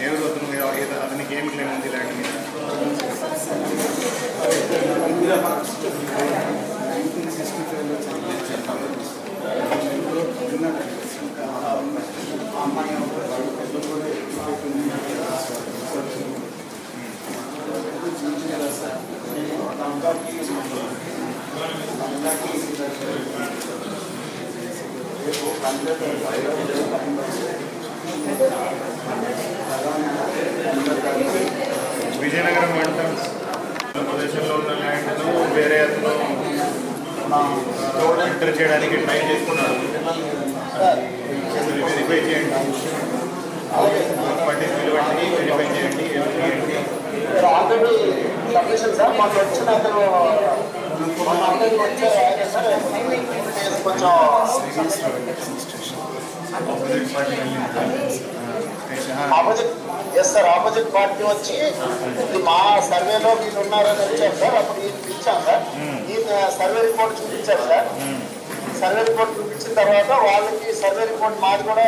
ఎవరు అతనికి ఏమి క్లెయిమ్ ఉంది ల్యాండ్ మీద? విజయనగరం మండలం ప్రదేశంలో ఉన్న ల్యాండ్ను వేరే అతను ఎంటర్ చేయడానికి ట్రై చేసుకున్నాడు. వెరిఫై చేయండి, ప్రాపర్టీస్ విలువని వెరిఫై చేయండి. ఆల్రెడీ కమిషన్ సార్ మాకు వచ్చిన అతను కొంచెం opposite yes sir opposite party వచ్చి మా సర్వేలో వీళ్ళు ఉన్నారని వచ్చారు సార్. అప్పుడు ఇచ్చాం సార్. ఈయన సర్వే రిపోర్ట్ చూపించారు సార్. సర్వే రిపోర్ట్ చూపించిన తర్వాత వాళ్ళకి సర్వే రిపోర్ట్ మాది కూడా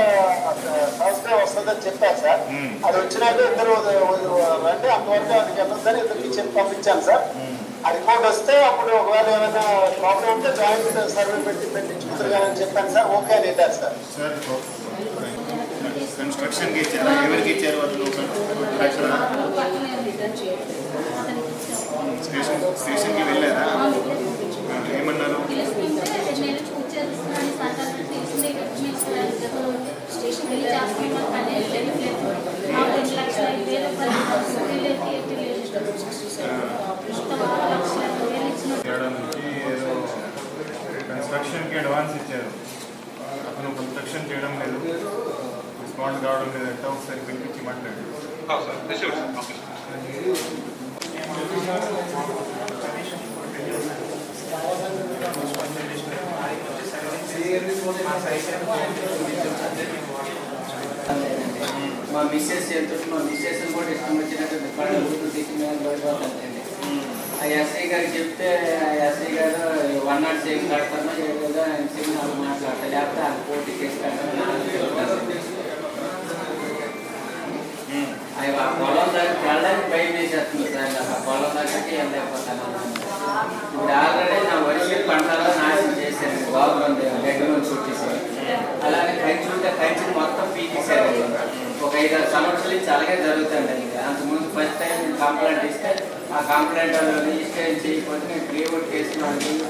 థర్స్డే వస్తుందని చెప్పారు సార్. అది వచ్చినాక ఇద్దరు రండి అంతవరకు అది వెళ్ళొద్దని ఇద్దరికి చెప్పి పంపించాను సార్. ఆ రిపోర్ట్ వస్తే అప్పుడు ఒకవేళ ఏమైనా ప్రాబ్లం ఉంటే జాయింట్ సర్వే పెట్టించుకుంటారు అని చెప్పాను సార్. ఓకే అని వెళ్ళారు సార్. కన్స్ట్రక్షన్కి ఇచ్చారా? ఎవరికి ఇచ్చారు? స్టేషన్కి వెళ్ళారా? ఏమన్నారు? కన్స్ట్రక్షన్కి అడ్వాన్స్ ఇచ్చారు, అతను కన్స్ట్రక్షన్ చేయడం లేదు, రెస్పాండ్ కావడం లేదంటే ఒకసారి పిలిపించి మాట్లాడారు. మా మిస్సెస్ వెళ్తుంటే మా మిస్సెస్ కూడా ఇష్టం వచ్చినట్టు ఆ ఎస్ఐ గారు చెప్తే ఆ ఎస్ఐ గారు 106 కడతాను ఏదో సిగ్నల్ మాట్లాడతా లేకపోతే ఆ కోర్టు కేసు కడతాను. అవి ఆ పొలం దగ్గరికి వెళ్ళడానికి భయం వేసేస్తుంది సార్. ఆ పొలం దగ్గరికి వెళ్ళలేకపోతాను. ఇప్పుడు ఆల్రెడీ నా వరి పంటలో నాశనం చేశాను. బాగుంది దగ్గర నుంచి కొట్టేసారు. అలాగే కంచి ఉంటే కంచిని మొత్తం పీకేశారు. ఒక 5-6 సంవత్సరాల నుంచి అలాగే జరుగుతుంది. అంతకుముందు ఫస్ట్ టైం నేను కంప్లైంట్ ఇస్తే ఆ కంప్లైంట్ రిజిస్టర్ చేయకపోతే నేను ప్రీవుడ్ కేసు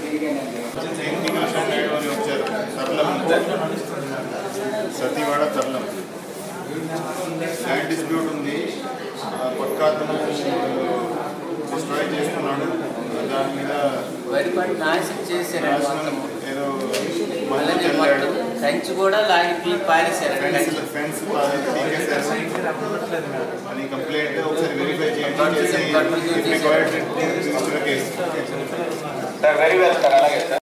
తిరిగానండి. సతీవాడ తర్లం ల్యాండ్ డిస్ప్యూట్ ఉంది. పక్క అతను డిస్ట్రాయ్ చేస్తున్నాడు. దాని మీద వరి పంట నాశనం చేశారు. ఏదో కంచి కూడా లాగి పారేశారు. ఫెన్స్ అది కంప్లైంట్ ఒకసారి వెరిఫై చేయండి. Very well sir. అలాగే సార్.